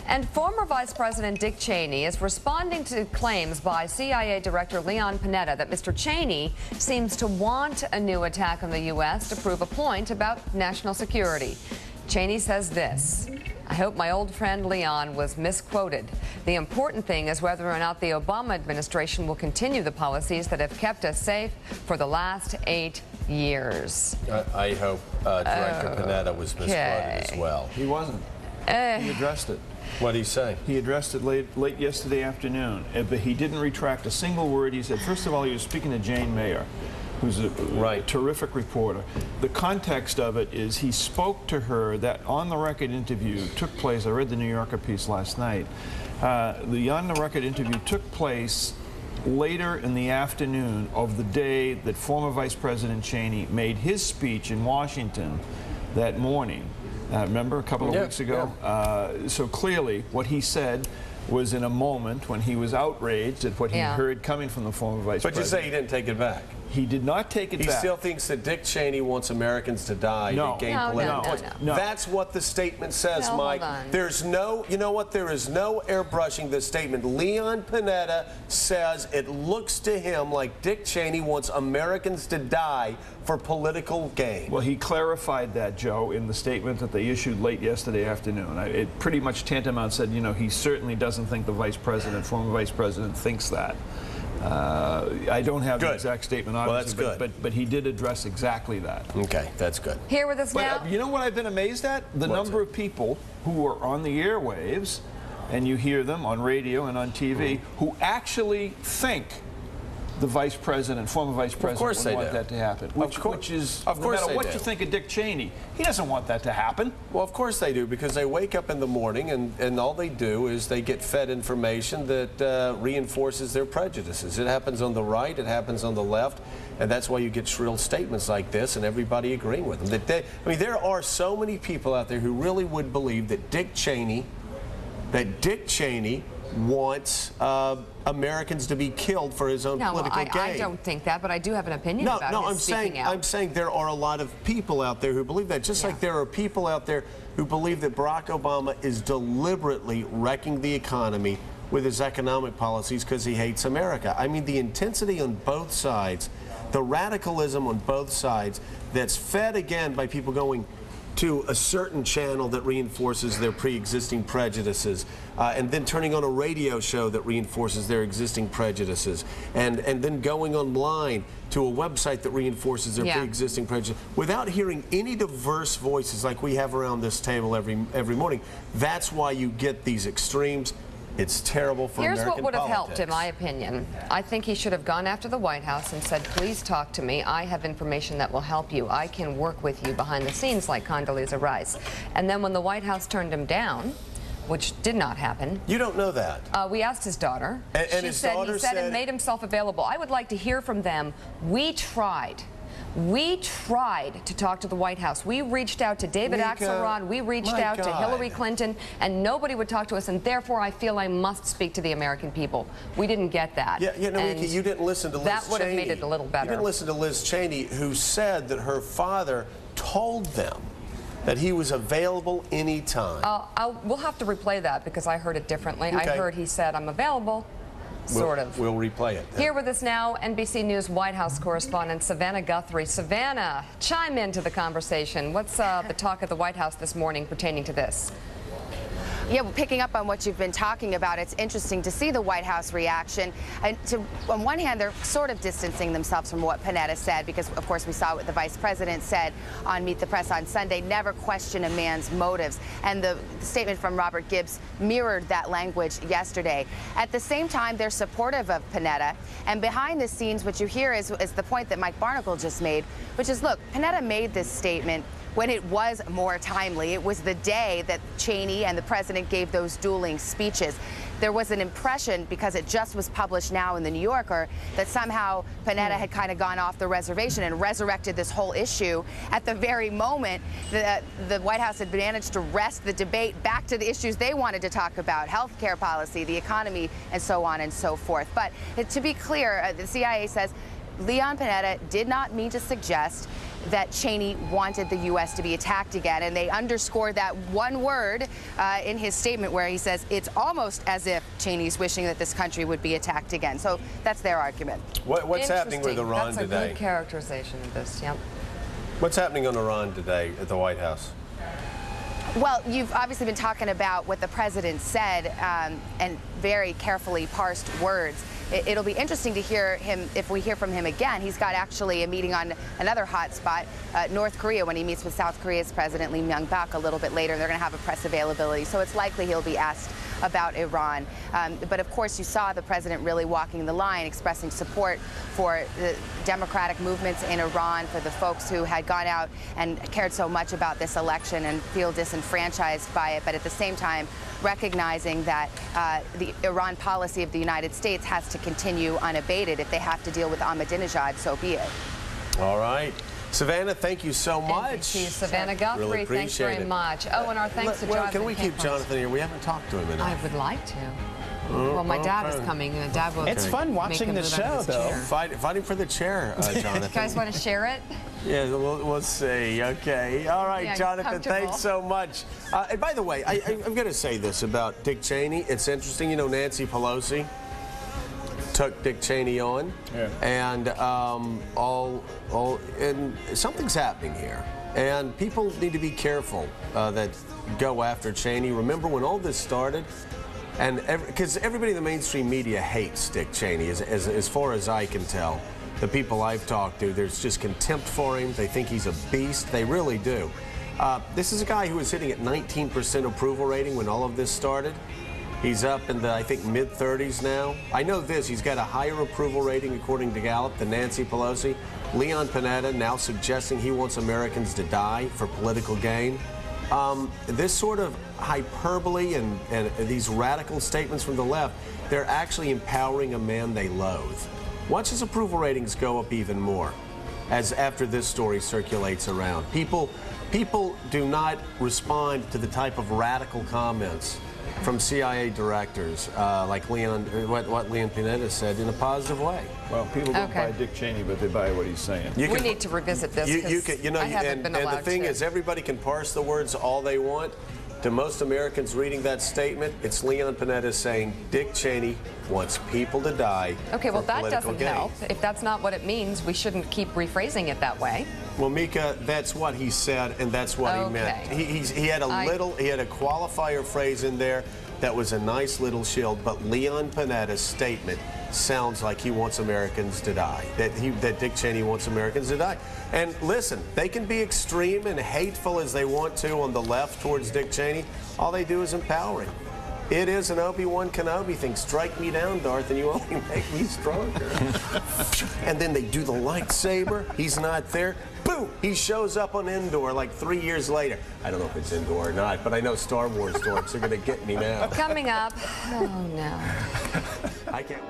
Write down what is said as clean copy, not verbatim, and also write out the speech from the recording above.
And former Vice President Dick Cheney is responding to claims by CIA Director Leon Panetta that Mr. Cheney seems to want a new attack on the U.S. to prove a point about national security. Cheney says this: "I hope my old friend Leon was misquoted. The important thing is whether or not the Obama administration will continue the policies that have kept us safe for the last 8 years." I hope Director Panetta was misquoted as well. He wasn't. He addressed it. What did he say? He addressed it late yesterday afternoon, but he didn't retract a single word. He said, first of all, he was speaking to Jane Mayer, who's a terrific reporter. The context of it is he spoke to her. That on-the-record interview took place. I read the New Yorker piece last night. The on-the-record interview took place later in the afternoon of the day that former Vice President Cheney made his speech in Washington that morning. Remember, a couple of weeks ago? Yeah. So clearly, what he said was in a moment when he was outraged at what he heard coming from the former Vice President. But you say he didn't take it back. He did not take it back. He still thinks that Dick Cheney wants Americans to die to gain political points. No. That's what the statement says, Mike. There's no, you know what, there is no airbrushing this statement. Leon Panetta says it looks to him like Dick Cheney wants Americans to die for political gain. Well, he clarified that, Joe, in the statement that they issued late yesterday afternoon. It pretty much tantamount said, you know, he certainly doesn't think the Vice President, former Vice President, thinks that. I don't have the exact statement, obviously, well, that's but he did address exactly that. Okay, that's good. Here with us now. You know what I've been amazed at? The number of people who are on the airwaves, and you hear them on radio and on TV, who actually think the Vice President, former Vice President, would want that to happen. Which is, no matter what you think of Dick Cheney, he doesn't want that to happen. Well, of course they do, because they wake up in the morning and all they do is they get fed information that reinforces their prejudices. It happens on the right, it happens on the left, and that's why you get shrill statements like this and everybody agreeing with them. I mean, there are so many people out there who really would believe that Dick Cheney wants Americans to be killed for his own political gain. I don't think that, but I do have an opinion about his speaking out. I'm saying there are a lot of people out there who believe that, just like there are people out there who believe that Barack Obama is deliberately wrecking the economy with his economic policies because he hates America. I mean, the intensity on both sides, the radicalism on both sides, that's fed again by people going to a certain channel that reinforces their pre-existing prejudices, and then turning on a radio show that reinforces their existing prejudices, and then going online to a website that reinforces their pre-existing prejudices, without hearing any diverse voices like we have around this table every morning. That's why you get these extremes. It's terrible for American politics. Here's what would have helped, in my opinion. I think he should have gone after the White House and said, please talk to me. I have information that will help you. I can work with you behind the scenes like Condoleezza Rice. And then when the White House turned him down, which did not happen. You don't know that. We asked his daughter. And his daughter said and made himself available. I would like to hear from them. We tried to talk to the White House. We reached out to David Axelrod. We reached out to Hillary Clinton, and nobody would talk to us, and therefore I feel I must speak to the American people. We didn't get that. Mika, you didn't listen to Liz Cheney. That would have made it a little better. You didn't listen to Liz Cheney, who said that her father told them that he was available anytime. We'll have to replay that because I heard it differently. I heard he said, I'm available. Sort of. We'll replay it. Here with us now, NBC News White House correspondent Savannah Guthrie. Savannah, chime into the conversation. What's the talk at the White House this morning pertaining to this? Yeah, well, picking up on what you've been talking about, it's interesting to see the White House reaction. And on one hand, they're sort of distancing themselves from what Panetta said, because, of course, we saw what the Vice President said on Meet the Press on Sunday, never question a man's motives. And the statement from Robert Gibbs mirrored that language yesterday. At the same time, they're supportive of Panetta. And behind the scenes, what you hear is the point that Mike Barnicle just made, which is, look, Panetta made this statement when it was more timely. It was the day that Cheney and the president gave those dueling speeches. There was an impression, because it just was published now in the New Yorker, that somehow Panetta had kind of gone off the reservation and resurrected this whole issue at the very moment that the White House had managed to wrest the debate back to the issues they wanted to talk about: health care policy, the economy, and so on and so forth. But to be clear, the CIA says Leon Panetta did not mean to suggest that Cheney wanted the U.S. to be attacked again, and they underscored that one word in his statement where he says it's almost as if Cheney's wishing that this country would be attacked again. So that's their argument. What's happening with Iran today? That's a good characterization of this, yep. What's happening on Iran today at the White House? Well, you've obviously been talking about what the president said and very carefully parsed words. It'll be interesting to hear him, if we hear from him again. He's got actually a meeting on another hot spot, North Korea, when he meets with South Korea's President Lee Myung-bak a little bit later. They're going to have a press availability, so it's likely he'll be asked about Iran. But of course, you saw the president really walking the line, expressing support for the democratic movements in Iran, for the folks who had gone out and cared so much about this election and feel disenfranchised by it, but at the same time recognizing that the Iran policy of the United States has to continue unabated. If they have to deal with Ahmadinejad, so be it. All right. Savannah, thank you so much. And to you, Savannah Guthrie, really thanks very much. Oh, and our thanks to Jonathan. Can we keep Jonathan here? We haven't talked to him enough. I would like to. Well, my dad is coming. Dad will. It's fun watching the show, though. Fighting for the chair, Jonathan. You guys want to share it? Yeah, we'll see. Okay. All right, yeah, Jonathan, thanks so much. And by the way, I'm going to say this about Dick Cheney. It's interesting, you know, Nancy Pelosi took Dick Cheney on, and and something's happening here. And people need to be careful that go after Cheney. Remember when all this started? And because everybody in the mainstream media hates Dick Cheney, as far as I can tell. The people I've talked to, there's just contempt for him. They think he's a beast. They really do. This is a guy who was hitting at 19% approval rating when all of this started. He's up in the, I think, mid-30s now. I know this, he's got a higher approval rating, according to Gallup, than Nancy Pelosi. Leon Panetta now suggesting he wants Americans to die for political gain. This sort of hyperbole and these radical statements from the left, they're actually empowering a man they loathe. Watch his approval ratings go up even more as after this story circulates around. People do not respond to the type of radical comments from CIA directors like what Leon Panetta said in a positive way. Well, people don't buy Dick Cheney, but they buy what he's saying. We need to revisit this. And the thing is, everybody can parse the words all they want. To most Americans reading that statement, it's Leon Panetta saying Dick Cheney wants people to die. Okay, well, that doesn't gain. help. If that's not what it means, we shouldn't keep rephrasing it that way. Well, Mika, that's what he said, and that's what he meant. He had a qualifier phrase in there that was a nice little shield, but Leon Panetta's statement sounds like he wants Americans to die, that Dick Cheney wants Americans to die. And listen, they can be extreme and hateful as they want to on the left towards Dick Cheney. All they do is empower him. It is an Obi-Wan Kenobi thing. Strike me down, Darth, and you only make me stronger. And then they do the lightsaber. He's not there. Boom! He shows up on Endor like 3 years later. I don't know if it's Endor or not, but I know Star Wars dorks are going to get me now. Coming up. Oh, no. I can't.